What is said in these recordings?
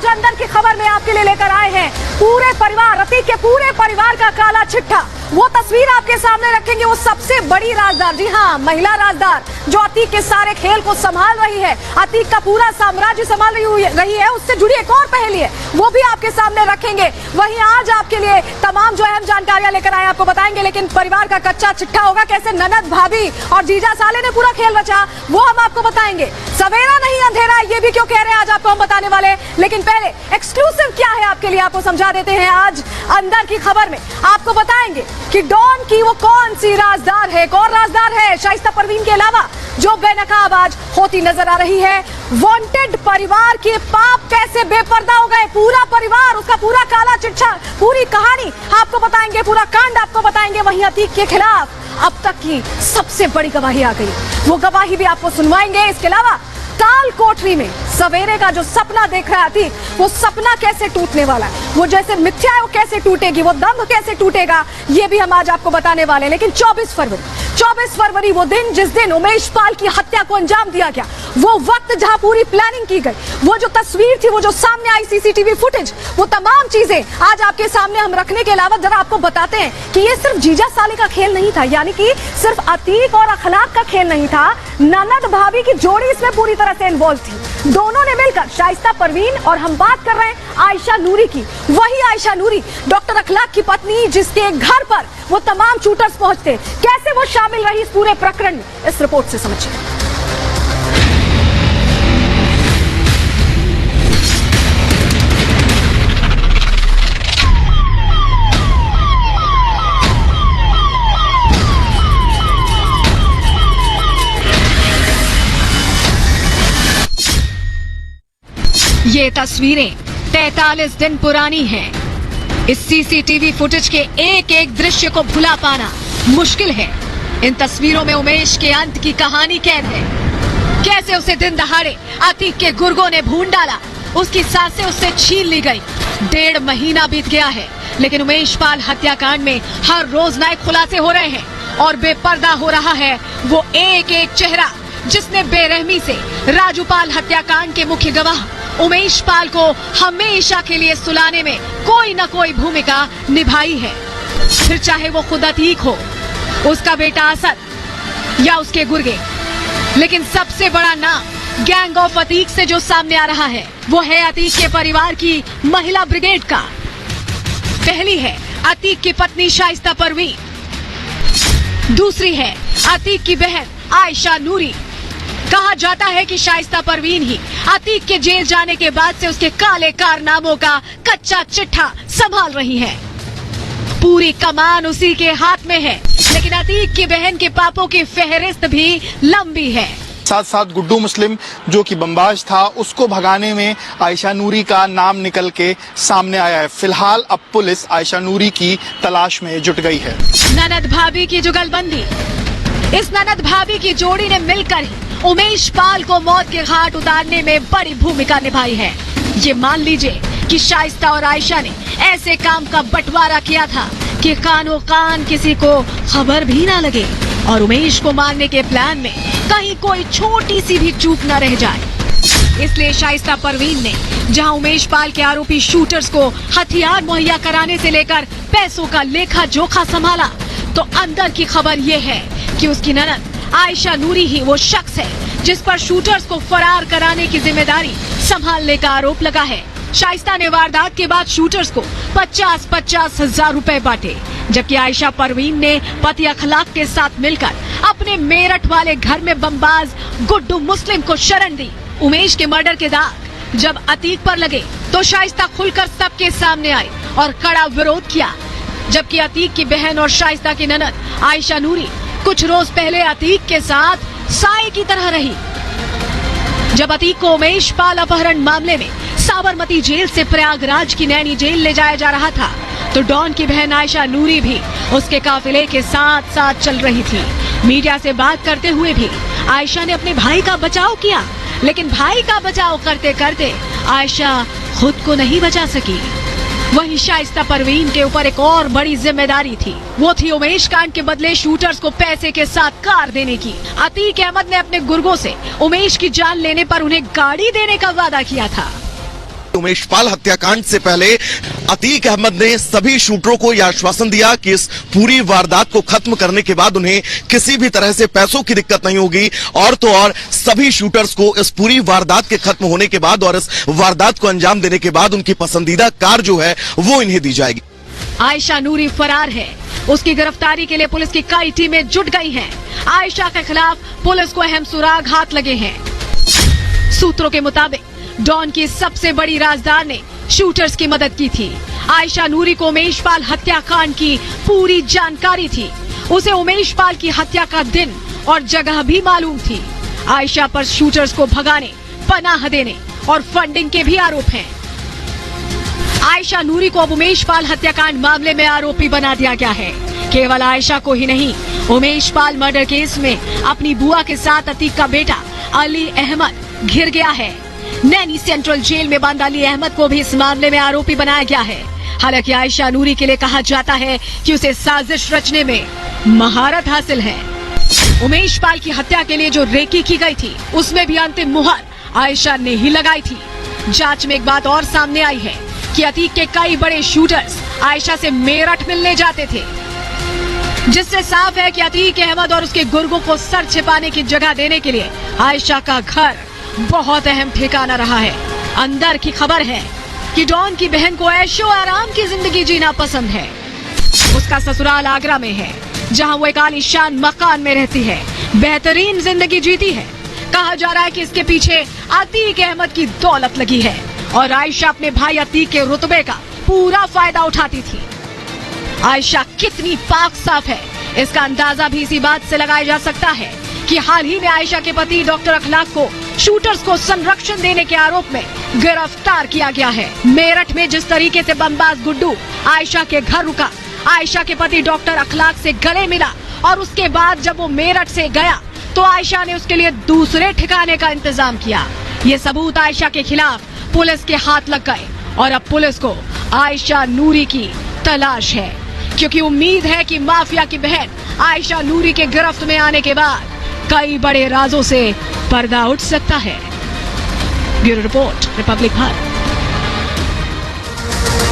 आज अंदर की खबर में आपके लिए लेकर आए हैं पूरे परिवार, अतीक के पूरे परिवार का काला चिट्ठा। वो तस्वीर आपके सामने रखेंगे, वो सबसे बड़ी राजदार, जी हाँ, महिला राजदार जो अतीक के सारे खेल को संभाल रही है, अतीक का पूरा साम्राज्य संभाल रही है। उससे जुड़ी एक और पहेली है, वो भी आपके सामने रखेंगे। वहीं आज आपके लिए तमाम जो अहम जानकारियां लेकर आए आपको बताएंगे, लेकिन परिवार का कच्चा चिट्ठा होगा, कैसे ननद, भाभी और जीजा साले ने पूरा खेल रचा, वो हम आपको बताएंगे। सवेरा नहीं अंधेरा, ये भी क्यों कह रहे हैं आज आपको हम बताने वाले, लेकिन पहले एक्सक्लूसिव क्या है आपके लिए आपको समझा देते हैं। आज अंदर की खबर में आपको बताएंगे कि डॉन की वो कौन सी राजदार है, कौन राजदार है शाइस्ता परवीन के अलावा जो बेनकाब आज होती नजर आ रही है। वांटेड परिवार के पाप कैसे बेपर्दा हो गए, पूरा परिवार, उसका पूरा काला चिट्ठा, पूरी कहानी आपको बताएंगे, पूरा कांड आपको बताएंगे। वहीं अतीक के खिलाफ अब तक की सबसे बड़ी गवाही आ गई, वो गवाही भी आपको सुनवाएंगे। इसके अलावा काल कोठरी में सवेरे का जो सपना देख रहा थी, वो सपना कैसे टूटने वाला है, वो जैसे मिथ्या है वो कैसे टूटेगी, वो दंभ कैसे टूटेगा, ये भी हम आज आपको बताने वाले हैं। लेकिन 24 फरवरी वो दिन जिस दिन उमेश पाल की हत्या को अंजाम दिया गया, वो वक्त जहां पूरी प्लानिंग की गई, वो जो तस्वीर थी, वो जो सामने आई सीसीटीवी फुटेज, वो तमाम चीजें आज आपके सामने हम रखने के अलावा जरा आपको बताते हैं कि ये सिर्फ जीजा साले का खेल नहीं था, यानी कि सिर्फ अतीक और अखलाक का खेल नहीं था, ननद भाभी की जोड़ी इसमें पूरी तरह से इन्वॉल्व थी। दोनों ने मिलकर शाइस्ता परवीन, और हम बात कर रहे हैं आयशा नूरी की, वही आयशा नूरी डॉक्टर अखलाक की पत्नी, जिसके घर पर वो तमाम शूटर्स पहुंचते, कैसे वो शामिल रही इस पूरे प्रकरण में, इस रिपोर्ट से समझिए। ये तस्वीरें 43 दिन पुरानी हैं। इस सीसीटीवी फुटेज के एक एक दृश्य को भुला पाना मुश्किल है। इन तस्वीरों में उमेश के अंत की कहानी कैद है। कैसे उसे दिन दहाड़े अतीक के गुर्गों ने भून डाला, उसकी सांसें उससे छीन ली गई। 1.5 महीना बीत गया है, लेकिन उमेश पाल हत्याकांड में हर रोज नए खुलासे हो रहे हैं और बेपर्दा हो रहा है वो एक एक चेहरा जिसने बेरहमी से राजूपाल हत्याकांड के मुख्य गवाह उमेश पाल को हमेशा के लिए सुलाने में कोई न कोई भूमिका निभाई है। फिर चाहे वो खुद अतीक हो, उसका बेटा असद या उसके गुर्गे, लेकिन सबसे बड़ा नाम गैंग ऑफ अतीक से जो सामने आ रहा है, वो है अतीक के परिवार की महिला ब्रिगेड का। पहली है अतीक की पत्नी शाइस्ता परवीन, दूसरी है अतीक की बहन आयशा नूरी। कहा जाता है कि शाइस्ता परवीन ही अतीक के जेल जाने के बाद से उसके काले कारनामों का कच्चा चिट्ठा संभाल रही है। पूरी कमान उसी के हाथ में है, लेकिन अतीक की बहन के पापों की फहरिस्त भी लंबी है। साथ साथ गुड्डू मुस्लिम जो कि बमबाज था, उसको भगाने में आयशा नूरी का नाम निकल के सामने आया है। फिलहाल अब पुलिस आयशा नूरी की तलाश में जुट गई है। ननद भाभी की जुगलबंदी, इस ननद भाभी की जोड़ी ने मिलकर ही उमेश पाल को मौत के घाट उतारने में बड़ी भूमिका निभाई है। ये मान लीजिए कि शाइस्ता और आयशा ने ऐसे काम का बंटवारा किया था कि कानो कान किसी को खबर भी ना लगे और उमेश को मारने के प्लान में कहीं कोई छोटी सी भी चूक न रह जाए। इसलिए शाइस्ता परवीन ने जहां उमेश पाल के आरोपी शूटर्स को हथियार मुहैया कराने से लेकर पैसों का लेखा जोखा संभाला, तो अंदर की खबर ये है कि उसकी ननद आयशा नूरी ही वो शख्स है जिस पर शूटर्स को फरार कराने की जिम्मेदारी संभालने का आरोप लगा है। शाइस्ता ने वारदात के बाद शूटर्स को 50-50 हजार रुपए बांटे, जबकि आयशा परवीन ने पति अखलाक के साथ मिलकर अपने मेरठ वाले घर में बमबाज गुड्डू मुस्लिम को शरण दी। उमेश के मर्डर के दाग जब अतीक पर लगे तो शाइस्ता खुलकर सबके सामने आई और कड़ा विरोध किया, जबकि अतीक की बहन और शाइस्ता की ननद आयशा नूरी कुछ रोज पहले अतीक के साथ साए की तरह रही। जब अतीक को उमेश पाल अपहरण मामले में साबरमती जेल से प्रयागराज की नैनी जेल ले जाया जा रहा था, तो डॉन की बहन आयशा नूरी भी उसके काफिले के साथ साथ चल रही थी। मीडिया से बात करते हुए भी आयशा ने अपने भाई का बचाव किया, लेकिन भाई का बचाव करते करते आयशा खुद को नहीं बचा सकी। वहीं शाइस्ता परवीन के ऊपर एक और बड़ी जिम्मेदारी थी, वो थी उमेश कांड के बदले शूटर्स को पैसे के साथ कार देने की। अतीक अहमद ने अपने गुर्गों से उमेश की जान लेने पर उन्हें गाड़ी देने का वादा किया था। उमेश पाल हत्याकांड से पहले अतीक अहमद ने सभी शूटरों को यह आश्वासन दिया कि इस पूरी वारदात को खत्म करने के बाद उन्हें किसी भी तरह से पैसों की दिक्कत नहीं होगी, और तो और सभी शूटर्स को इस पूरी वारदात के खत्म होने के बाद और इस वारदात को अंजाम देने के बाद उनकी पसंदीदा कार जो है वो इन्हें दी जाएगी। आयशा नूरी फरार है। उसकी गिरफ्तारी के लिए पुलिस की कई टीमें जुट गई हैं। आयशा के खिलाफ पुलिस को अहम सुराग हाथ लगे हैं। सूत्रों के मुताबिक डॉन की सबसे बड़ी राजदार ने शूटर्स की मदद की थी। आयशा नूरी को उमेश पाल हत्याकांड की पूरी जानकारी थी। उसे उमेश पाल की हत्या का दिन और जगह भी मालूम थी। आयशा पर शूटर्स को भगाने, पनाह देने और फंडिंग के भी आरोप हैं। आयशा नूरी को अब उमेश पाल हत्याकांड मामले में आरोपी बना दिया गया है। केवल आयशा को ही नहीं, उमेश पाल मर्डर केस में अपनी बुआ के साथ अतीक का बेटा अली अहमद घिर गया है। नैनी सेंट्रल जेल में बंद अली अहमद को भी इस मामले में आरोपी बनाया गया है। हालांकि आयशा नूरी के लिए कहा जाता है कि उसे साजिश रचने में महारत हासिल है। उमेश पाल की हत्या के लिए जो रेकी की गई थी, उसमें भी अंतिम मुहर आयशा ने ही लगाई थी। जांच में एक बात और सामने आई है कि अतीक के कई बड़े शूटर्स आयशा से मेरठ मिलने जाते थे, जिससे साफ है कि अतीक अहमद और उसके गुर्गों को सर छिपाने की जगह देने के लिए आयशा का घर बहुत अहम ठिकाना रहा है। अंदर की खबर है कि डॉन की बहन को ऐशो आराम की जिंदगी जीना पसंद है। उसका ससुराल आगरा में है, जहां वो एक आलीशान मकान में रहती है, बेहतरीन जिंदगी जीती है। कहा जा रहा है कि इसके पीछे अतीक अहमद की दौलत लगी है और आयशा अपने भाई अतीक के रुतबे का पूरा फायदा उठाती थी। आयशा कितनी पाक साफ है, इसका अंदाजा भी इसी बात से लगाया जा सकता है कि हाल ही में आयशा के पति डॉक्टर अखलाक को शूटर्स को संरक्षण देने के आरोप में गिरफ्तार किया गया है। मेरठ में जिस तरीके से बमबाज गुड्डू आयशा के घर रुका, आयशा के पति डॉक्टर अखलाक से गले मिला और उसके बाद जब वो मेरठ से गया तो आयशा ने उसके लिए दूसरे ठिकाने का इंतजाम किया। ये सबूत आयशा के खिलाफ पुलिस के हाथ लग गए और अब पुलिस को आयशा नूरी की तलाश है, क्योंकि उम्मीद है कि माफिया की बहन आयशा नूरी के गिरफ्त में आने के बाद कई बड़े राजों से पर्दा उठ सकता है। Bureau report, Republic Bharat.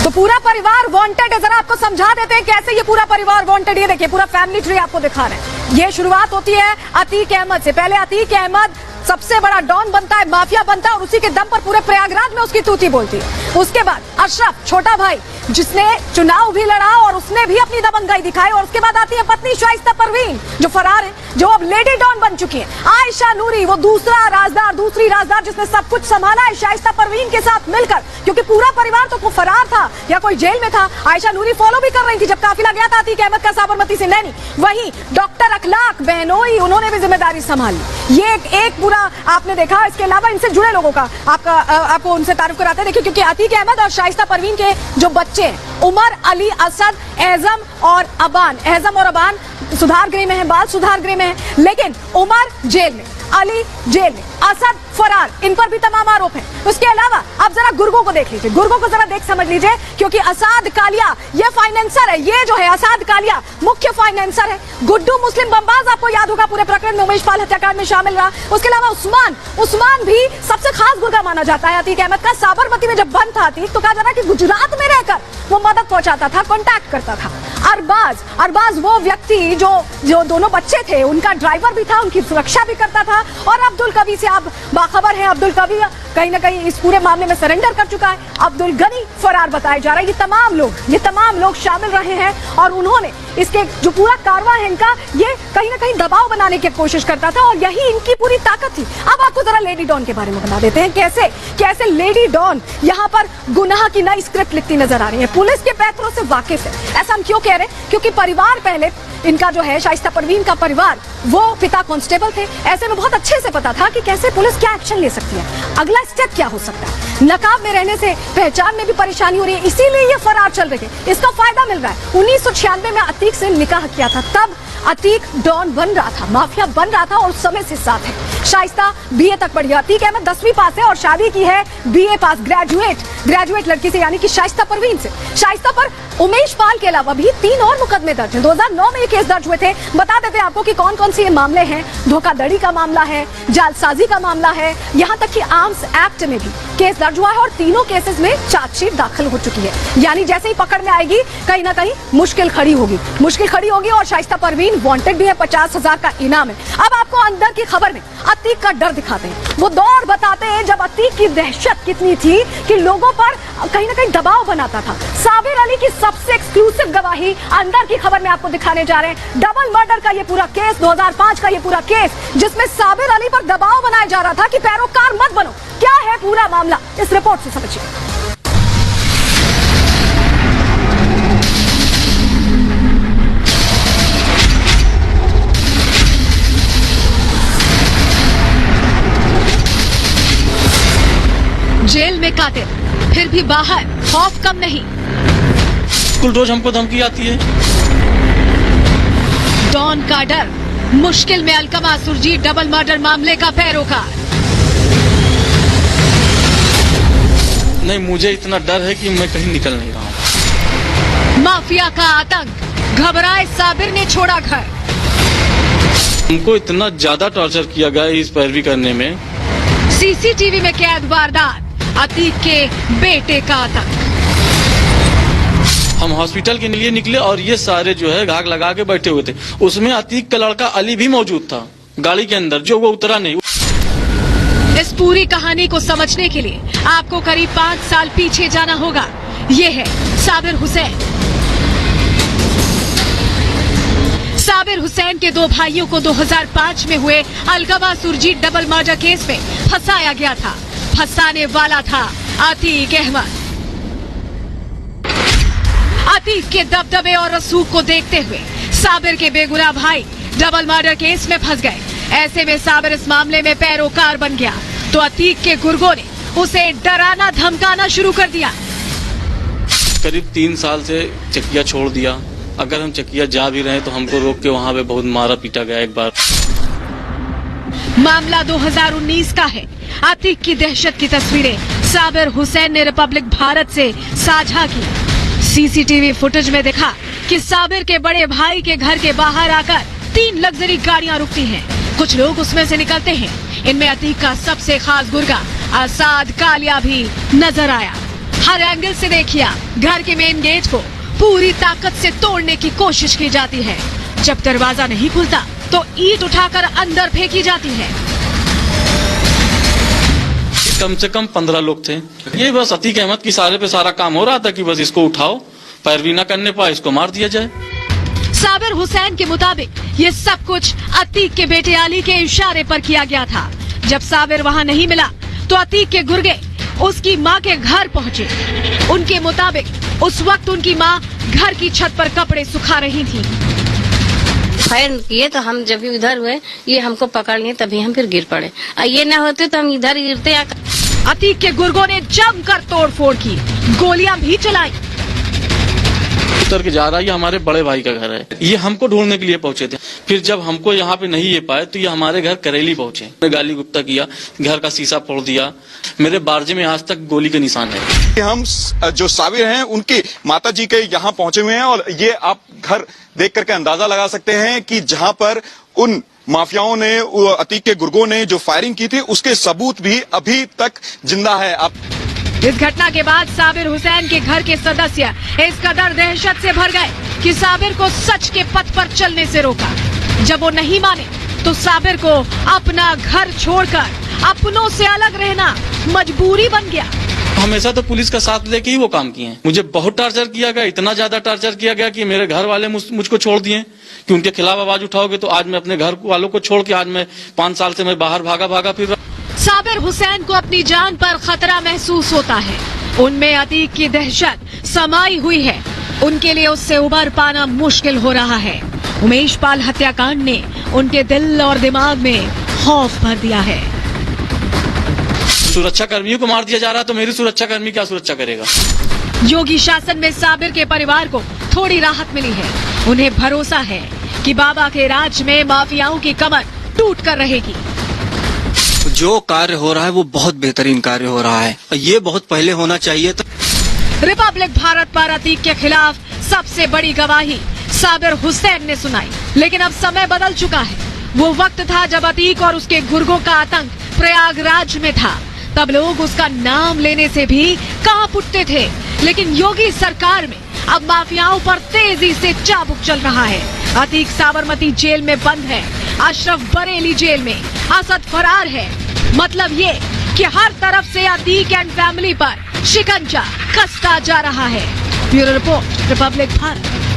तो पूरा परिवार वांटेड है। जरा आपको समझा देते हैं कैसे ये पूरा परिवार वांटेड। ये देखिए, पूरा फैमिली ट्री आपको दिखा रहे हैं। ये शुरुआत होती है अतीक अहमद से। पहले अतीक अहमद सबसे बड़ा डॉन बनता है, माफिया बनता है और उसी के दम पर पूरे प्रयागराज में उसकी तूती बोलती है। उसके बाद अशरफ, छोटा भाई, जिसने चुनाव भी लड़ा और उसने भी अपनी दबंगाई दिखाई। और उसके बाद आती है पत्नी शाइस्ता परवीन, जो फरार है, जो अब लेडी डॉन बन चुकी है। आयशा नूरी, वो दूसरी राजदार जिसने सब कुछ संभाला है शाइस्ता परवीन के साथ मिलकर, क्योंकि पूरा परिवार तो कोई फरार था या कोई जेल में था। आयशा नूरी फॉलो भी कर रही थी जब काफिला गया था अतीक अहमद का साबरमती से नैनी। वहीं डॉक्टर अखलाक बहनोई, उन्होंने भी जिम्मेदारी संभाली। ये एक पूरा आपने देखा। इसके अलावा इनसे जुड़े लोगों का आपको उनसे तारीफ कराते हैं। देखिए, क्योंकि अतीक अहमद और शाइस्ता परवीन के जो बच्चे हैं, उमर, अली, असद, एजम और अबान सुधार गृह में है, बाल सुधार गृह में है। लेकिन उमर जेल में, अली जेल में, असद फरार, इन पर भी तमाम आरोप हैं। उसके अलावा आप जरा गुर्गों को देख लीजिए, गुर्गों को जरा देख समझ लीजिए, क्योंकि असाद कालिया ये फाइनेंसर है। ये जो है असाद कालिया मुख्य फाइनेंसर है। गुड्डू मुस्लिम बमबाज, आपको याद होगा, पूरे प्रकरण में उमेश पाल हत्याकांड में शामिल रहा। उसके अलावा उस्मान भी सबसे खास गुर्गा माना जाता है अतीक अहमद का। साबरमती में जब बंद था अतीक, तो कहा जा रहा कि गुजरात में रहकर वो मदद पहुंचाता था, कॉन्टैक्ट करता था। अरबाज वो व्यक्ति जो दोनों बच्चे थे, उनका ड्राइवर भी था, उनकी सुरक्षा भी करता था। और अब्दुल कवी से आप बाखबर है, अब्दुल कवी कहीं ना कहीं इस पूरे मामले में सरेंडर कर चुका है। अब्दुल गनी फरार बताया जा रहा है। ये तमाम लोग शामिल रहे हैं और उन्होंने इसके जो पूरा कारवां है इनका, ये कहीं ना कहीं दबाव बनाने की कोशिश करता था और यही इनकी पूरी ताकत थी। अब आपको जरा लेडी डॉन के बारे में बता देते हैं, कैसे लेडी डॉन यहाँ पर गुनाह की नई स्क्रिप्ट लिखती नजर आ रही है। पुलिस के पैतरों से वाकिफ है। ऐसा हम क्यों कह रहे हैं? क्योंकि परिवार पहले इनका जो है शाइस्ता परवीन का परिवार, वो पिता कांस्टेबल थे। ऐसे में बहुत अच्छे से पता था कि कैसे पुलिस क्या एक्शन ले सकती है, अगला स्टेप क्या हो सकता है। नकाब में रहने से पहचान में भी परेशानी हो रही है, इसीलिए ये फरार चल रहे हैं। इसका फायदा मिल रहा है। 1996 में अतीक से निकाह किया था, तब अतीक डॉन बन रहा था, माफिया बन रहा था और उस समय से साथ है। शाइस्ता बीए तक पढ़ी, अतीक अहमद 10वीं पास है और शादी की है बीए पास ग्रेजुएट लड़की से, यानी कि शाइस्ता परवीन से। शाइस्ता पर उमेश पाल के अलावा भी 3 और मुकदमे दर्ज हैं। 2009 में केस दर्ज हुए थे। बता देते हैं आपको कि कौन कौन से ये मामले हैं। धोखाधड़ी का मामला है, जालसाजी का मामला है, यहाँ तक कि आर्म्स एक्ट में भी केस दर्ज हुआ है और तीनों केसेस में चार्जशीट दाखिल हो चुकी है। यानी जैसे ही पकड़ में आएगी कहीं ना कहीं मुश्किल खड़ी होगी और शाइस्ता परवीन वांटेड भी है, 50,000 का इनाम है। अब आपको अंदर की खबर में अतीक का डर दिखाते हैं। वो दौर बताते हैं जब अतीक की दहशत कितनी थी कि लोगों पर कहीं ना कहीं दबाव बनाता था। साबिर अली की सबसे एक्सक्लूसिव गवाही अंदर की खबर में आपको दिखाने जा रहे हैं। डबल मर्डर का ये पूरा केस, 2005 का ये पूरा केस, जिसमें साबिर अली पर दबाव बनाया जा रहा था कि पैरोकार मत बनो। क्या है पूरा मामला, इस रिपोर्ट से समझिए। जेल में कातिल, फिर भी बाहर खौफ कम नहीं। कुल रोज हमको धमकी आती है। डॉन का डर, मुश्किल में अलकमा सुरजीत डबल मर्डर मामले का पैरोकार। नहीं, मुझे इतना डर है कि मैं कहीं निकल नहीं रहा हूँ। माफिया का आतंक, घबराए साबिर ने छोड़ा घर। हमको इतना ज्यादा टॉर्चर किया गया इस पैरवी करने में। सीसीटीवी में कैद वारदात, अतीक के बेटे का आतंक। हम हॉस्पिटल के लिए निकले और ये सारे जो है घाग लगा के बैठे हुए थे। उसमें अतीक का लड़का अली भी मौजूद था गाड़ी के अंदर, जो वो उतरा नहीं। इस पूरी कहानी को समझने के लिए आपको करीब 5 साल पीछे जाना होगा। ये है साबिर हुसैन। साबिर हुसैन के 2 भाइयों को 2005 में हुए अलकमा सुरजीत डबल मर्डर केस में फंसाया गया था। फंसाने वाला था अतीक अहमद। अतीक के दबदबे और रसूख को देखते हुए साबिर के बेगुनाह भाई डबल मर्डर केस में फंस गए। ऐसे में साबिर इस मामले में पैरोकार बन गया तो अतीक के गुर्गों ने उसे डराना धमकाना शुरू कर दिया। करीब 3 साल से चकिया छोड़ दिया। अगर हम चकिया जा भी रहे तो हमको रोक के वहाँ पे बहुत मारा पीटा गया एक बार। मामला 2019 का है। अतीक की दहशत की तस्वीरें साबिर हुसैन ने रिपब्लिक भारत से साझा की। सीसीटीवी फुटेज में देखा कि साबिर के बड़े भाई के घर के बाहर आकर 3 लग्जरी गाड़ियां रुकती हैं। कुछ लोग उसमें से निकलते हैं। इनमें अतीक का सबसे खास गुर्गा आसाद कालिया भी नजर आया। हर एंगल से देखिए घर के मेन गेट को पूरी ताकत से तोड़ने की कोशिश की जाती है। जब दरवाजा नहीं खुलता तो ईंट उठाकर अंदर फेंकी जाती है। कम से कम 15 लोग थे। ये बस अतीक अहमद की सारे पे सारा काम हो रहा था कि बस इसको उठाओ, पैरवी न करने पाए इसको मार दिया जाए। साबिर हुसैन के मुताबिक ये सब कुछ अतीक के बेटे अली के इशारे पर किया गया था। जब साबिर वहाँ नहीं मिला तो अतीक के गुर्गे उसकी माँ के घर पहुँचे। उनके मुताबिक उस वक्त उनकी माँ घर की छत पर कपड़े सुखा रही थी। फायर किए तो हम जब भी उधर हुए ये हमको पकड़ लिए, तभी हम फिर गिर पड़े। ये न होते तो हम इधर गिरते। अतीक के गुर्गों ने जमकर तोड़फोड़ की, गोलियां भी चलाई। उतर के जा रहा है, ये हमारे बड़े भाई का घर है। ये हमको ढूंढने के लिए पहुंचे थे। फिर जब हमको यहाँ पे नहीं ये पाए तो ये हमारे घर करेली पहुंचे। गाली गुप्ता किया, घर का शीशा फोड़ दिया। मेरे बारजे में आज तक गोली के निशान है। हम जो साबिर हैं उनकी माता जी के यहाँ पहुंचे हुए हैं और ये आप घर देख करके अंदाजा लगा सकते हैं कि जहां पर उन माफियाओं ने, अतीक के गुर्गों ने जो फायरिंग की थी उसके सबूत भी अभी तक जिंदा है। आप इस घटना के बाद साबिर हुसैन के घर के सदस्य इस कदर दहशत से भर गए कि साबिर को सच के पथ पर चलने से रोका। जब वो नहीं माने तो साबिर को अपना घर छोड़कर अपनों से अलग रहना मजबूरी बन गया। हमेशा तो पुलिस का साथ लेके ही वो काम किए हैं। मुझे बहुत टार्चर किया गया, इतना ज्यादा टार्चर किया गया कि मेरे घर वाले मुझको छोड़ दिए कि उनके खिलाफ आवाज उठाओगे तो आज मैं अपने घर वालों को छोड़ के आज मैं 5 साल से मैं बाहर भागा फिर रहा। साबिर हुसैन को अपनी जान पर खतरा महसूस होता है। उनमें अतीक की दहशत समाई हुई है। उनके लिए उससे उबर पाना मुश्किल हो रहा है। उमेश पाल हत्याकांड ने उनके दिल और दिमाग में खौफ भर दिया है। सुरक्षा कर्मियों को मार दिया जा रहा तो मेरी सुरक्षा कर्मी क्या सुरक्षा करेगा। योगी शासन में साबिर के परिवार को थोड़ी राहत मिली है। उन्हें भरोसा है कि बाबा के राज में माफियाओं की कमर टूट कर रहेगी। जो कार्य हो रहा है वो बहुत बेहतरीन कार्य हो रहा है। ये बहुत पहले होना चाहिए था। रिपब्लिक भारत पर अतीक के खिलाफ सबसे बड़ी गवाही साबिर हुसैन ने सुनाई। लेकिन अब समय बदल चुका है। वो वक्त था जब अतीक और उसके गुर्गों का आतंक प्रयागराज में था। तब लोग उसका नाम लेने से भी कांप उठते थे। लेकिन योगी सरकार में अब माफियाओं पर तेजी से चाबुक चल रहा है। अतीक साबरमती जेल में बंद है, अशरफ बरेली जेल में, असद फरार है। मतलब ये कि हर तरफ से अतीक एंड फैमिली पर शिकंजा कसता जा रहा है। Bureau report, Republic Bharat.